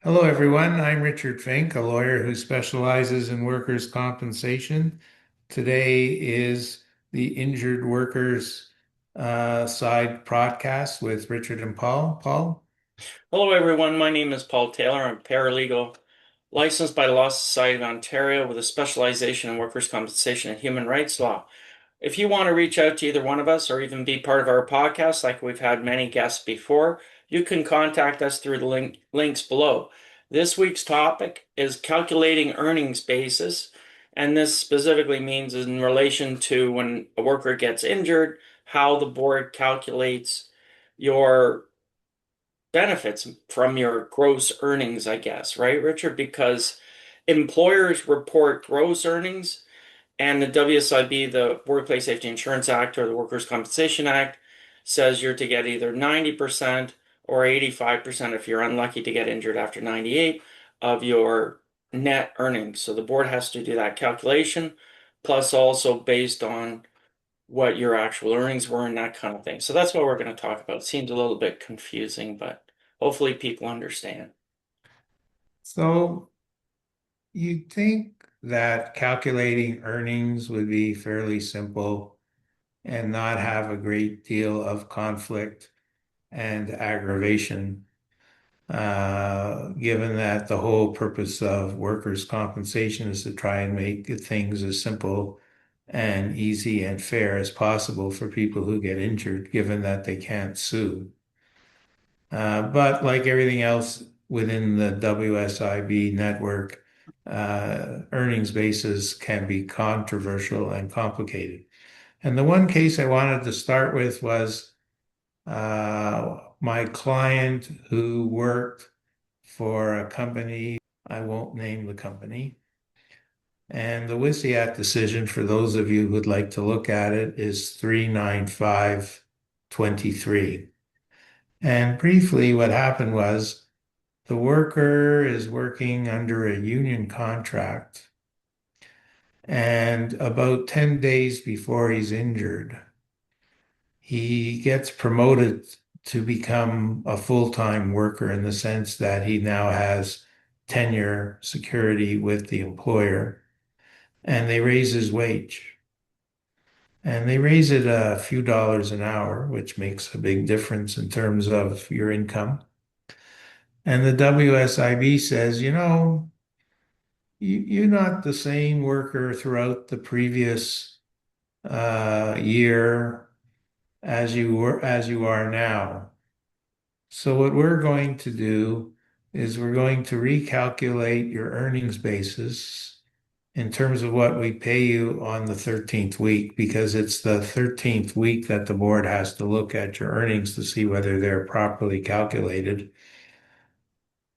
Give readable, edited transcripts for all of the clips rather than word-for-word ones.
Hello, everyone. I'm Richard Fink, a lawyer who specializes in workers' compensation. Today is the Injured Workers Side podcast with Richard and Paul. Paul? Hello, everyone. My name is Paul Taylor. I'm a paralegal licensed by the Law Society of Ontario with a specialization in workers' compensation and human rights law. If you want to reach out to either one of us or even be part of our podcast, like we've had many guests before, you can contact us through the links below. This week's topic is calculating earnings basis, and this specifically means in relation to when a worker gets injured, how the board calculates your benefits from your gross earnings, I guess, right, Richard? Because employers report gross earnings, and the WSIB, the Workplace Safety Insurance Act or the Workers' Compensation Act, says you're to get either 90% or 85% if you're unlucky to get injured after 98 of your net earnings. So the board has to do that calculation, plus also based on what your actual earnings were and that kind of thing. So that's what we're going to talk about. It seems a little bit confusing, but hopefully people understand. So you'd think that calculating earnings would be fairly simple and not have a great deal of conflict and aggravation, given that the whole purpose of workers' compensation is to try and make things as simple and easy and fair as possible for people who get injured, given that they can't sue. But like everything else within the WSIB network, earnings basis can be controversial and complicated. And the one case I wanted to start with was my client who worked for a company. I won't name the company. And the WSIAT decision, for those of you who'd like to look at it, is 39523. And briefly, what happened was the worker is working under a union contract, and about 10 days before he's injured, he gets promoted to become a full-time worker in the sense that he now has tenure security with the employer, and they raise his wage. And they raise it a few dollars an hour, which makes a big difference in terms of your income. And the WSIB says, you're not the same worker throughout the previous year as you are now. So what we're going to do is we're going to recalculate your earnings basis in terms of what we pay you on the 13th week, because it's the 13th week that the board has to look at your earnings to see whether they're properly calculated.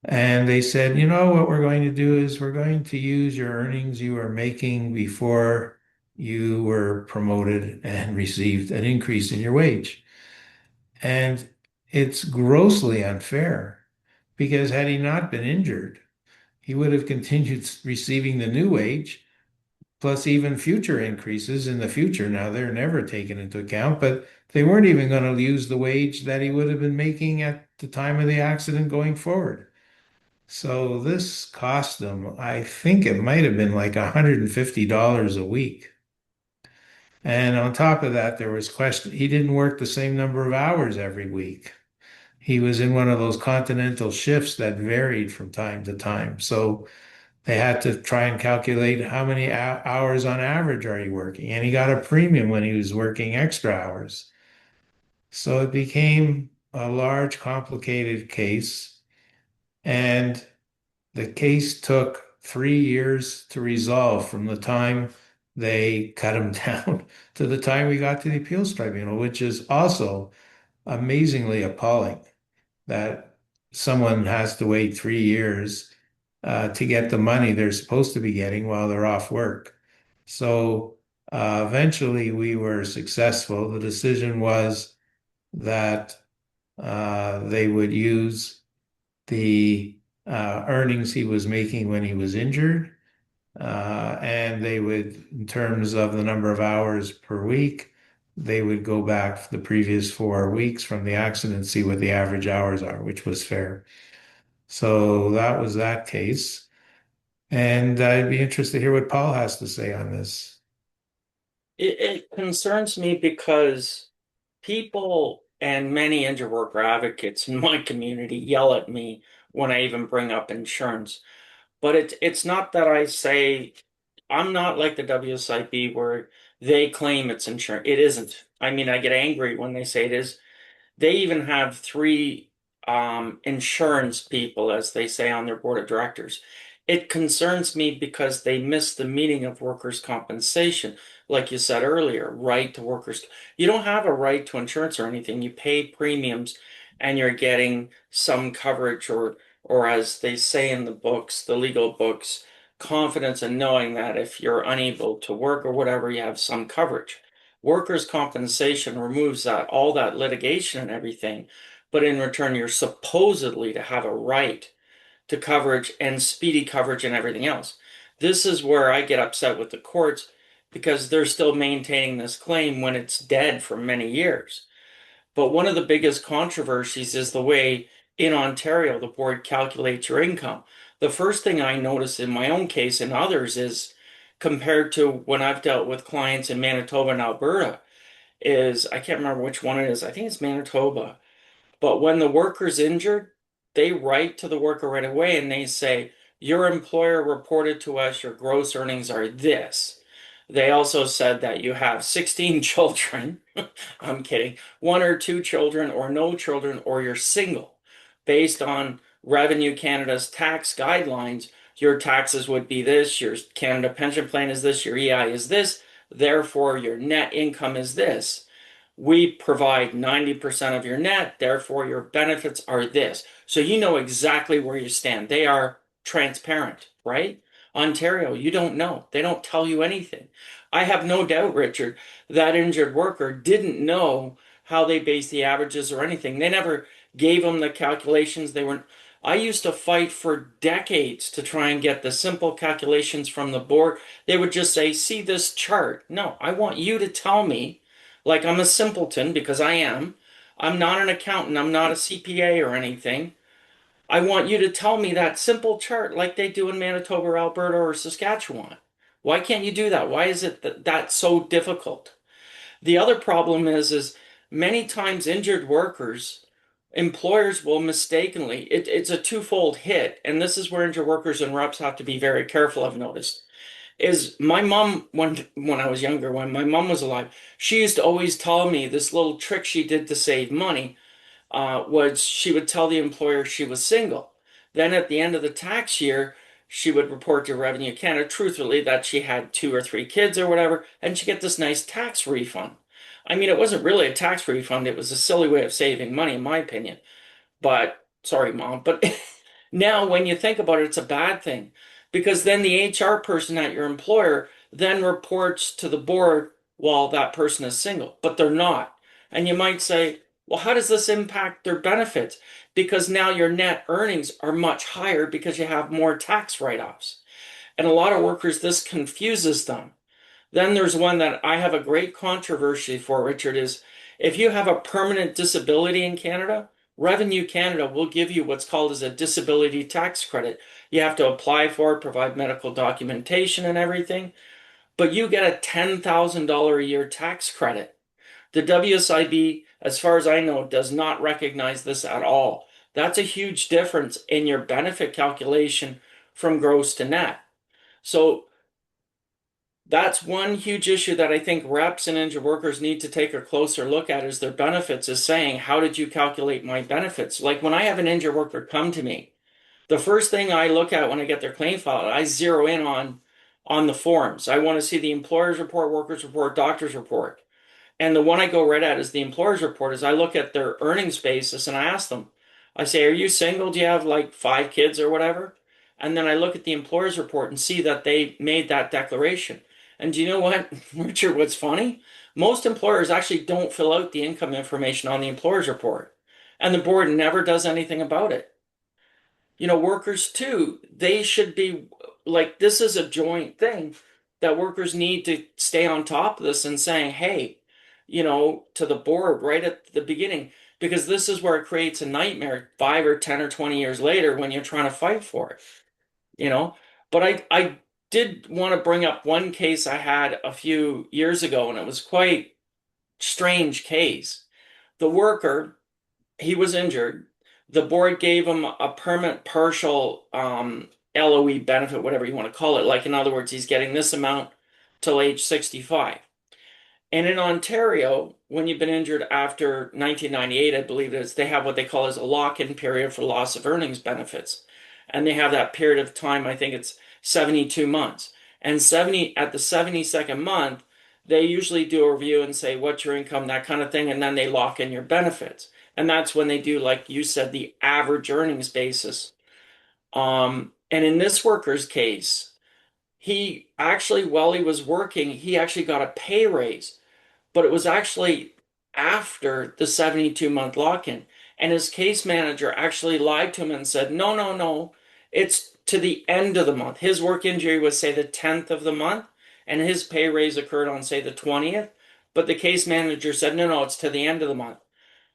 And they said, what we're going to do is we're going to use your earnings you were making before you were promoted and received an increase in your wage. And it's grossly unfair because had he not been injured, he would have continued receiving the new wage plus even future increases in the future. Now, they're never taken into account, but they weren't even going to use the wage that he would have been making at the time of the accident going forward. So this cost them, I think it might have been like $150 a week. And on top of that, there was question, he didn't work the same number of hours every week. He was in one of those continental shifts that varied from time to time. So they had to try and calculate how many hours on average are you working. And he got a premium when he was working extra hours. So it became a large, complicated case. And the case took 3 years to resolve from the time they cut him down to the time we got to the appeals tribunal, which is also amazingly appalling that someone has to wait 3 years to get the money they're supposed to be getting while they're off work. So eventually we were successful. The decision was that they would use the earnings he was making when he was injured, and they would, in terms of the number of hours per week, they would go back the previous 4 weeks from the accident, see what the average hours are, which was fair. So that was that case. And I'd be interested to hear what Paul has to say on this. It concerns me because people and many injured worker advocates in my community yell at me when I even bring up insurance. But it's not that I say I'm not like the WSIB where they claim it's insurance. It isn't. I mean, I get angry when they say it is. They even have three insurance people, as they say, on their board of directors. It concerns me because they miss the meaning of workers' compensation. Like you said earlier, right to workers. You don't have a right to insurance or anything. You pay premiums and you're getting some coverage or as they say in the books, the legal books, confidence in knowing that if you're unable to work or whatever, you have some coverage. Workers' compensation removes that, all that litigation and everything, but in return, you're supposedly to have a right to coverage and speedy coverage and everything else. This is where I get upset with the courts because they're still maintaining this claim when it's dead for many years. But one of the biggest controversies is the way in Ontario the board calculates your income. The first thing I notice in my own case and others is compared to when I've dealt with clients in Manitoba and Alberta, is I can't remember which one it is. I think it's Manitoba. But when the worker's injured, they write to the worker right away and they say, your employer reported to us your gross earnings are this. They also said that you have 16 children. I'm kidding. One or two children, or no children, or you're single. Based on Revenue Canada's tax guidelines, your taxes would be this, your Canada pension plan is this, your EI is this, therefore your net income is this. We provide 90% of your net, therefore your benefits are this. So you know exactly where you stand. They are transparent, right? Ontario, you don't know. They don't tell you anything. I have no doubt, Richard, that injured worker didn't know how they base the averages or anything. They never gave them the calculations. They weren't. I used to fight for decades to try and get the simple calculations from the board. They would just say, see this chart. No, I want you to tell me, like I'm a simpleton because I am. I'm not an accountant. I'm not a CPA or anything. I want you to tell me that simple chart like they do in Manitoba or Alberta or Saskatchewan. Why can't you do that? Why is it that that's so difficult? The other problem is many times injured workers, employers will mistakenly, it's a twofold hit, and this is where injured workers and reps have to be very careful, I've noticed. Is my mom, when I was younger, when my mom was alive, she used to always tell me this little trick she did to save money was she would tell the employer she was single. Then at the end of the tax year, she would report to Revenue Canada truthfully that she had two or three kids or whatever, and she get this nice tax refund. I mean, it wasn't really a tax refund, it was a silly way of saving money, in my opinion. But sorry, mom. But now when you think about it, it's a bad thing because then the HR person at your employer then reports to the board while that person is single, but they're not. And you might say, well, how does this impact their benefits? Because now your net earnings are much higher because you have more tax write-offs. And a lot of workers, this confuses them. Then there's one that I have a great controversy for, Richard, is if you have a permanent disability in Canada, Revenue Canada will give you what's called as a disability tax credit. You have to apply for it, provide medical documentation and everything, but you get a $10,000 a year tax credit. The WSIB, as far as I know, does not recognize this at all. That's a huge difference in your benefit calculation from gross to net. So that's one huge issue that I think reps and injured workers need to take a closer look at is their benefits, is saying, how did you calculate my benefits? Like when I have an injured worker come to me, the first thing I look at when I get their claim file, I zero in on the forms. I want to see the employer's report, workers report, doctor's report. And the one I go right at is the employer's report is I look at their earnings basis and I ask them, I say, are you single? Do you have like five kids or whatever? And then I look at the employer's report and see that they made that declaration. And do you know what, Richard, what's funny? Most employers actually don't fill out the income information on the employer's report. And the board never does anything about it. Workers too, they should be like, this is a joint thing that workers need to stay on top of this and saying, hey, to the board right at the beginning. because this is where it creates a nightmare 5 or 10 or 20 years later when you're trying to fight for it, you know? But I did want to bring up one case I had a few years ago, and it was quite strange case. The worker, he was injured. The board gave him a permanent partial LOE benefit, whatever you want to call it. Like, in other words, he's getting this amount till age 65. And in Ontario, when you've been injured after 1998, I believe it is, they have what they call as a lock-in period for loss of earnings benefits. And they have that period of time, I think it's 72 months. And 70 at the 72nd month, they usually do a review and say, what's your income, that kind of thing, and then they lock in your benefits. And that's when they do, like you said, the average earnings basis. And in this worker's case, he actually, while he was working, he actually got a pay raise, but it was actually after the 72-month lock-in. And his case manager actually lied to him and said, no, no, no, it's to the end of the month. His work injury was, say, the 10th of the month, and his pay raise occurred on, say, the 20th. But the case manager said, no, no, it's to the end of the month.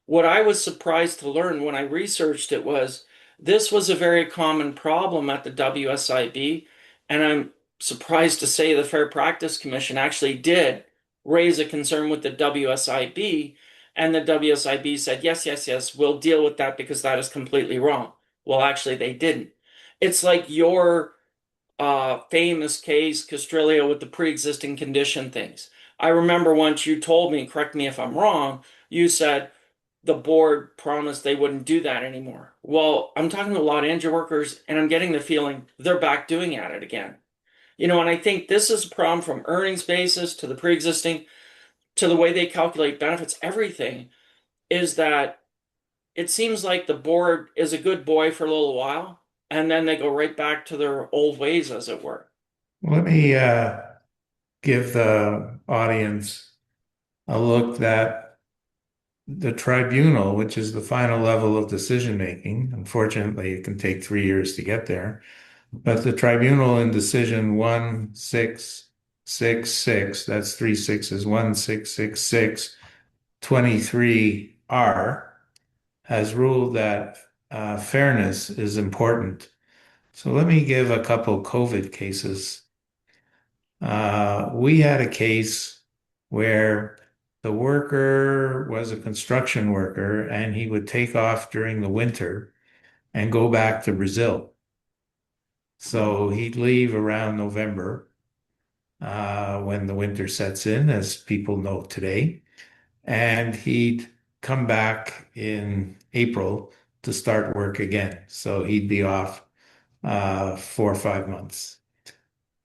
What I was surprised to learn when I researched it was this was a very common problem at the WSIB, and I'm surprised to say the Fair Practice Commission actually did raise a concern with the WSIB, and the WSIB said, yes, yes, yes, we'll deal with that because that is completely wrong. Well, actually, they didn't. It's like your famous case, Castrillo, with the pre-existing condition things. I remember once you told me, correct me if I'm wrong, you said, the board promised they wouldn't do that anymore. Well, I'm talking to a lot of injured workers, and I'm getting the feeling they're back doing at it again. And I think this is a problem from earnings basis to the pre-existing to the way they calculate benefits. Everything is that it seems like the board is a good boy for a little while, and then they go right back to their old ways, as it were. Let me give the audience a look that the tribunal, which is the final level of decision making, unfortunately, it can take 3 years to get there, but the tribunal in decision 1666, that's three sixes, 1666, 23R, has ruled that fairness is important. So let me give a couple COVID cases. We had a case where the worker was a construction worker and he would take off during the winter and go back to Brazil. So he'd leave around November when the winter sets in, as people know today, and he'd come back in April to start work again. So he'd be off 4 or 5 months.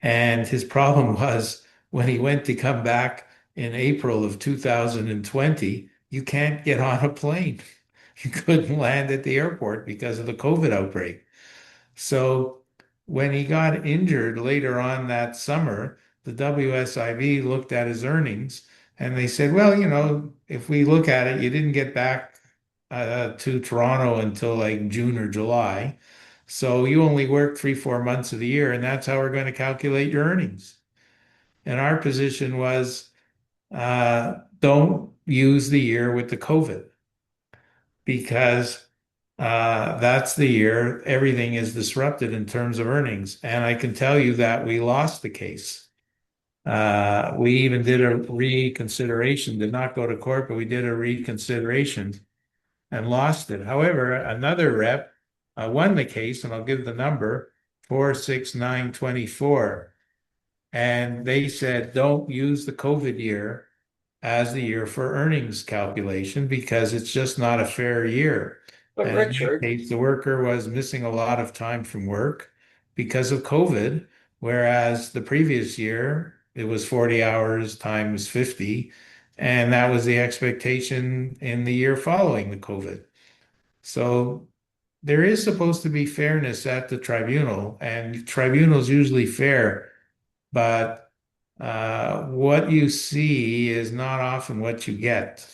And his problem was when he went to come back in April of 2020, you can't get on a plane. You couldn't land at the airport because of the COVID outbreak. So when he got injured later on that summer, the WSIB looked at his earnings and they said, well, if we look at it, you didn't get back to Toronto until like June or July. So you only work 3, 4 months of the year, and that's how we're going to calculate your earnings. And our position was don't use the year with the COVID because that's the year everything is disrupted in terms of earnings. And I can tell you that we lost the case. We even did a reconsideration, did not go to court, but we did a reconsideration and lost it. However, another rep won the case, and I'll give the number 46924. And they said, don't use the COVID year as the year for earnings calculation because it's just not a fair year. But And in that Richard, case, the worker was missing a lot of time from work because of COVID, whereas the previous year it was 40 hours times 50, and that was the expectation in the year following the COVID. So there is supposed to be fairness at the tribunal, and tribunals usually fair, but what you see is not often what you get.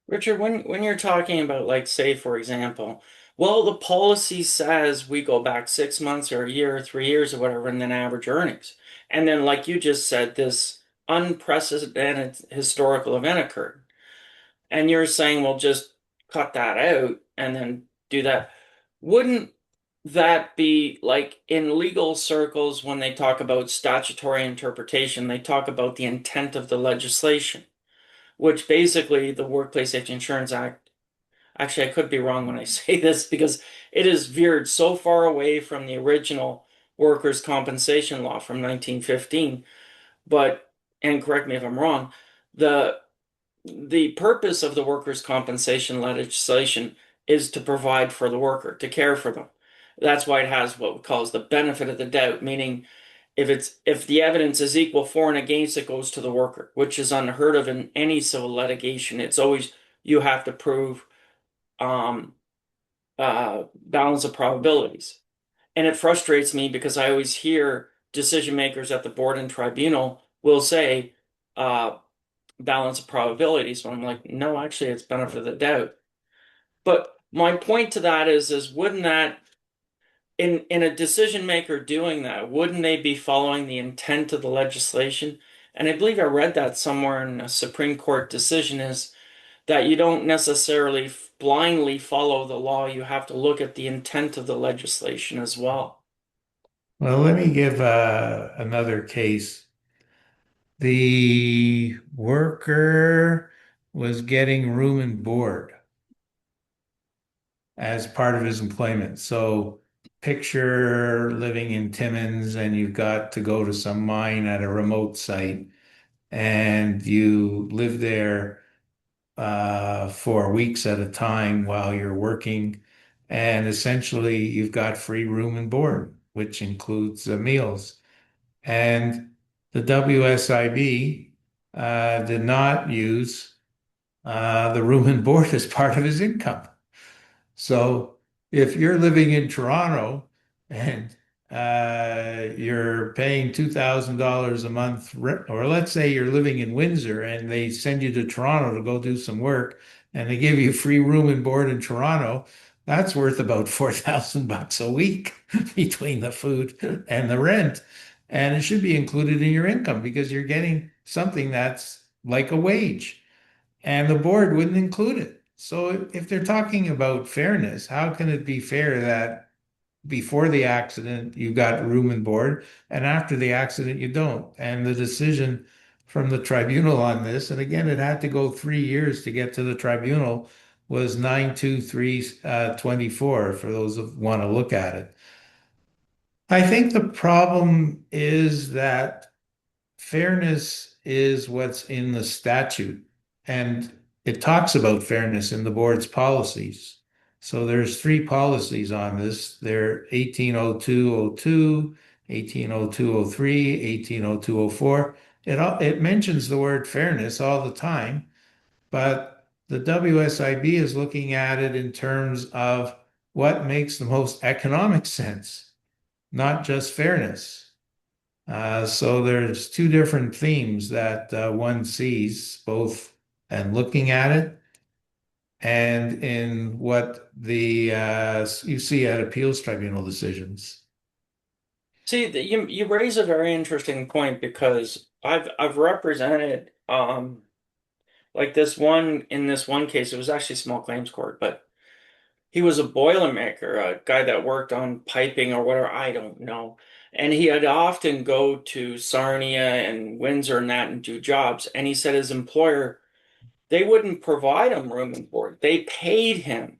Richard, when you're talking about, like, say, for example, well, the policy says we go back 6 months or a year or 3 years or whatever, and then average earnings. And then, like you just said, this unprecedented historical event occurred. And you're saying, well, just cut that out and then do that. Wouldn't that be like in legal circles when they talk about statutory interpretation, they talk about the intent of the legislation, which basically the Workplace Safety Insurance Act, actually, I could be wrong when I say this because it has veered so far away from the original workers' compensation law from 1915. But, and correct me if I'm wrong, the the purpose of the workers' compensation legislation is to provide for the worker, to care for them. That's why it has what we call the benefit of the doubt, meaning if the evidence is equal for and against, it goes to the worker, which is unheard of in any civil litigation. It's always you have to prove um, balance of probabilities. And it frustrates me because I always hear decision makers at the board and tribunal will say uh, balance of probabilities. When I'm like, no, actually, it's benefit of the doubt. But my point to that is wouldn't that in a decision maker doing that, wouldn't they be following the intent of the legislation? And I believe I read that somewhere in a Supreme Court decision is that you don't necessarily blindly follow the law. You have to look at the intent of the legislation as well. Well, let me give another case. The worker was getting room and board as part of his employment. So picture living in Timmins and you've got to go to some mine at a remote site and you live there for weeks at a time while you're working. And essentially, you've got free room and board, which includes meals. And the WSIB did not use the room and board as part of his income. So if you're living in Toronto and you're paying $2,000 a month, or let's say you're living in Windsor and they send you to Toronto to go do some work and they give you free room and board in Toronto, that's worth about $4,000 a week between the food and the rent. And it should be included in your income because you're getting something that's like a wage and the board wouldn't include it. So if they're talking about fairness, how can it be fair that before the accident you got room and board and after the accident you don't? And the decision from the tribunal on this, and again, it had to go 3 years to get to the tribunal, was 92324 for those who want to look at it. I think the problem is that fairness is what's in the statute, and it talks about fairness in the board's policies. So there's three policies on this. They're 180202, 180203, 180204. It mentions the word fairness all the time, but the WSIB is looking at it in terms of what makes the most economic sense, not just fairness. So there's two different themes that one sees both and looking at it and in what the you see at appeals tribunal decisions. See, you raise a very interesting point because I've represented like this one case, it was actually a small claims court, but he was a boilermaker, a guy that worked on piping or whatever, I don't know. And he had often go to Sarnia and Windsor and that and do jobs. And he said his employer, they wouldn't provide him room and board. They paid him.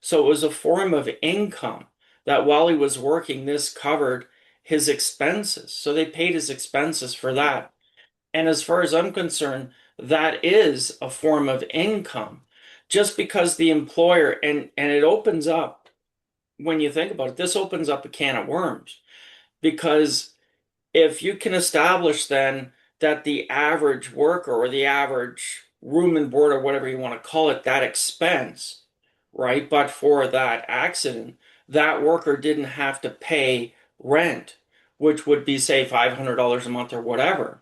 So it was a form of income that while he was working, this covered his expenses. So they paid his expenses for that. And as far as I'm concerned, that is a form of income. Just because the employer and it opens up, when you think about it, this opens up a can of worms. Because if you can establish then that the average worker or the average room and board or whatever you want to call it, that expense, right? But for that accident, that worker didn't have to pay rent, which would be, say, $500 a month or whatever,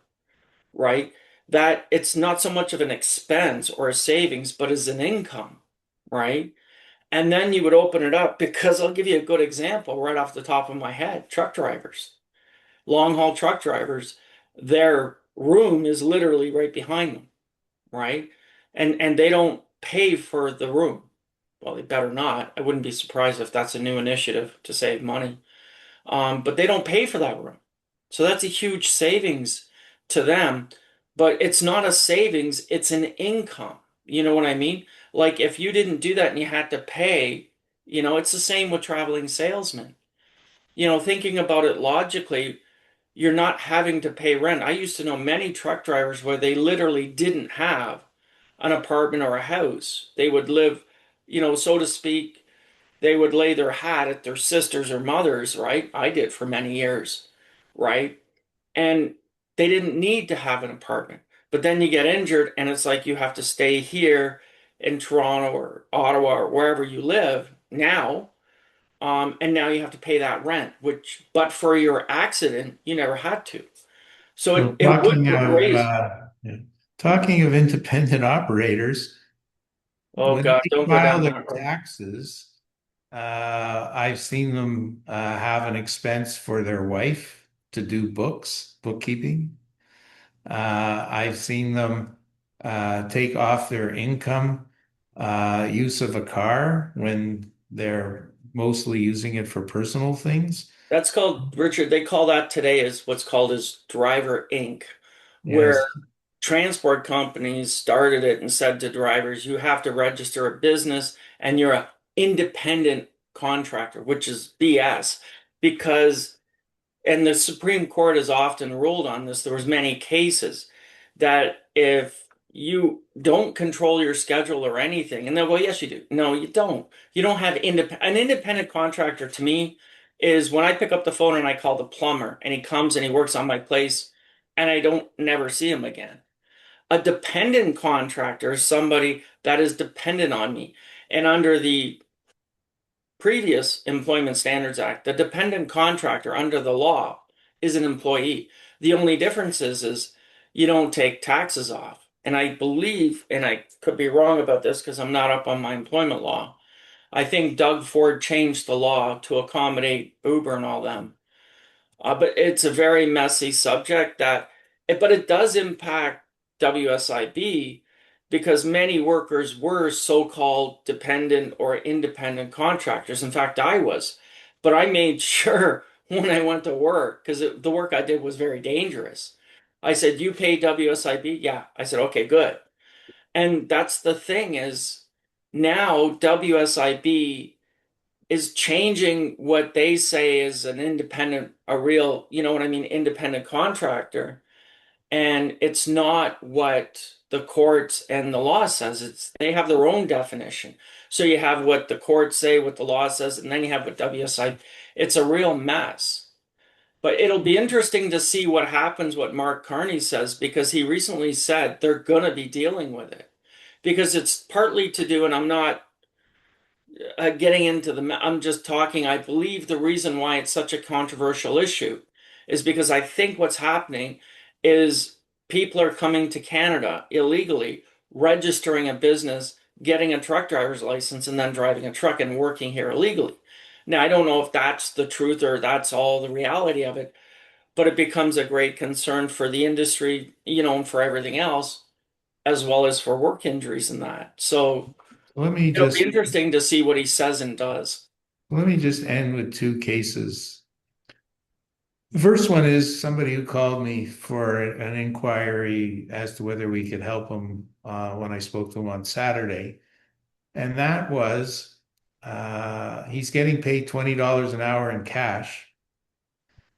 right? That it's not so much of an expense or a savings, but as an income, right? And then you would open it up because I'll give you a good example right off the top of my head. Truck drivers, long haul truck drivers, their room is literally right behind them, right? And they don't pay for the room. Well, they better not. I wouldn't be surprised if that's a new initiative to save money. But they don't pay for that room. So that's a huge savings to them. But it's not a savings, it's an income. You know what I mean? Like if you didn't do that and you had to pay, it's the same with traveling salesmen. Thinking about it logically, you're not having to pay rent. I used to know many truck drivers where they literally didn't have an apartment or a house. They would live, so to speak, they would lay their hat at their sisters or mothers, right? I did for many years, right? And they didn't need to have an apartment. But then you get injured and it's like you have to stay here in Toronto or Ottawa or wherever you live now. And now you have to pay that rent, which, but for your accident, you never had to. So So it would raise, yeah. Talking of independent operators, oh when God, they don't go file down their that road. taxes, I've seen them have an expense for their wife to do bookkeeping. I've seen them take off their income use of a car when they're mostly using it for personal things. That's called, Richard, they call that today is what's called as driver Inc., where Yes. transport companies started it and said to drivers, you have to register a business and you're an independent contractor, which is BS because, and the Supreme Court has often ruled on this, there was many cases that if you don't control your schedule or anything, and they'll go, yes, you do. No, you don't. You don't have an independent contractor to me is when I pick up the phone and I call the plumber and he comes and he works on my place and I don't never see him again. A dependent contractor is somebody that is dependent on me. And under the previous Employment Standards Act, the dependent contractor under the law is an employee. The only difference is you don't take taxes off. And I believe, and I could be wrong about this because I'm not up on my employment law. I think Doug Ford changed the law to accommodate Uber and all them. But it's a very messy subject but it does impact WSIB because many workers were so-called dependent or independent contractors. In fact, I was, but I made sure when I went to work because the work I did was very dangerous. I said, "You pay WSIB?" Yeah. I said, "Okay, good." And that's the thing is now WSIB is changing what they say is an independent, a real, you know what I mean, independent contractor. And it's not what the courts and the law says. They have their own definition. So you have what the courts say, what the law says, and then you have what WSI. It's a real mess. But it'll be interesting to see what happens, what Mark Carney says, because he recently said they're going to be dealing with it. Because it's partly to do, and I'm not getting into I'm just talking. I believe the reason why it's such a controversial issue is because I think what's happening is people are coming to Canada illegally, registering a business, getting a truck driver's license, and then driving a truck and working here illegally. Now, I don't know if that's the truth or that's all the reality of it, but it becomes a great concern for the industry, and for everything else, as well as for work injuries and that. So, Let me it'll be just interesting to see what he says and does. let me just end with two cases. The first one is somebody who called me for an inquiry as to whether we could help him when I spoke to him on Saturday. And that was he's getting paid $20 an hour in cash.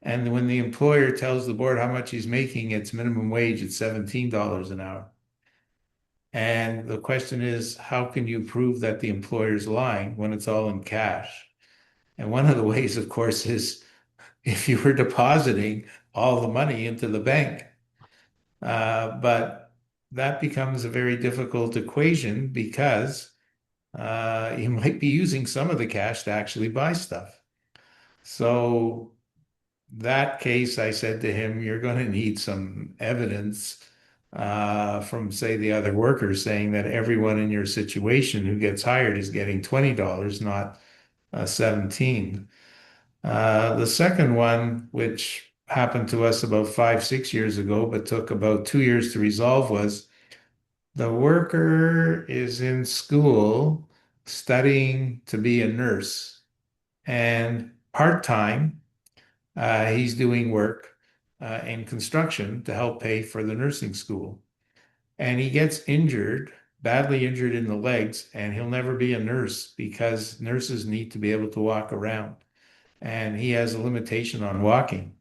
And when the employer tells the board how much he's making, it's minimum wage at $17 an hour. And the question is, how can you prove that the employer's lying when it's all in cash? And one of the ways, of course, is if you were depositing all the money into the bank. But that becomes a very difficult equation because you might be using some of the cash to actually buy stuff. So that case, I said to him, you're going to need some evidence from, say, the other workers saying that everyone in your situation who gets hired is getting $20, not 17. The second one, which happened to us about 5, 6 years ago, but took about 2 years to resolve, was the worker is in school studying to be a nurse. And part-time, he's doing work in construction to help pay for the nursing school. And he gets injured, badly injured in the legs, and he'll never be a nurse because nurses need to be able to walk around. And he has a limitation on walking.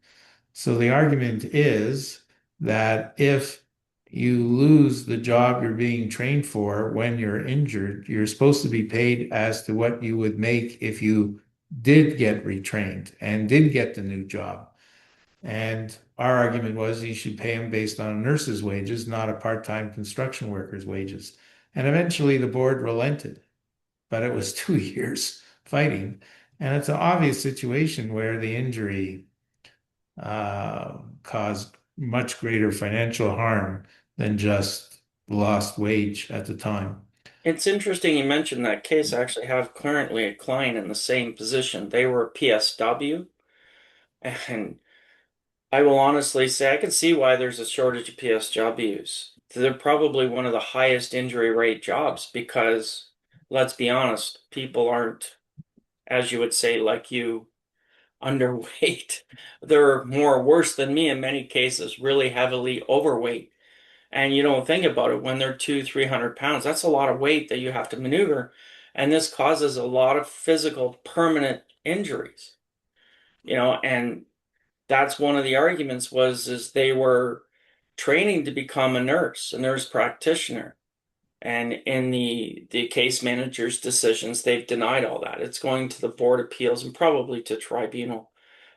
So the argument is that if you lose the job you're being trained for when you're injured, you're supposed to be paid as to what you would make if you did get retrained and did get the new job. And our argument was you should pay him based on a nurse's wages, not a part-time construction worker's wages. And eventually the board relented, but it was 2 years fighting. And it's an obvious situation where the injury caused much greater financial harm than just lost wage at the time. It's interesting you mentioned that case. I actually have currently a client in the same position. They were a PSW, and I will honestly say I can see why there's a shortage of PSWs. They're probably one of the highest injury rate jobs because, let's be honest, people aren't, as you would say, like you, underweight. They're more worse than me in many cases, really heavily overweight. And you don't think about it when they're 300 pounds. That's a lot of weight that you have to maneuver. And this causes a lot of physical permanent injuries, and that's one of the arguments was is they were training to become a nurse practitioner. And in the case manager's decisions, they've denied all that. It's going to the board of appeals and probably to tribunal.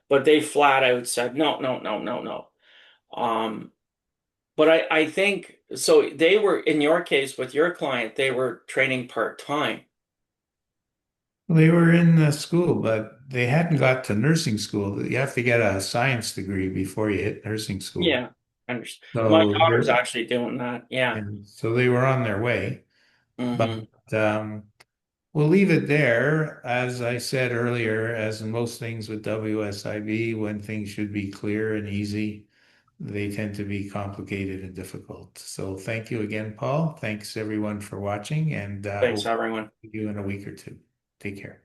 But they flat out said, no, no, no, no, no. But I think so they were in your case with your client, they were training part-time. They were in the school, but they hadn't got to nursing school. You have to get a science degree before you hit nursing school. Yeah, I understand. My So daughter's actually doing that. Yeah. and so they were on their way. But Hmm. um, we'll leave it there. As I said earlier, as in most things with WSIB, when things should be clear and easy, they tend to be complicated and difficult. So thank you again, Paul. Thanks everyone for watching, and Thanks, hope to everyone. see you in a week or two. Take care.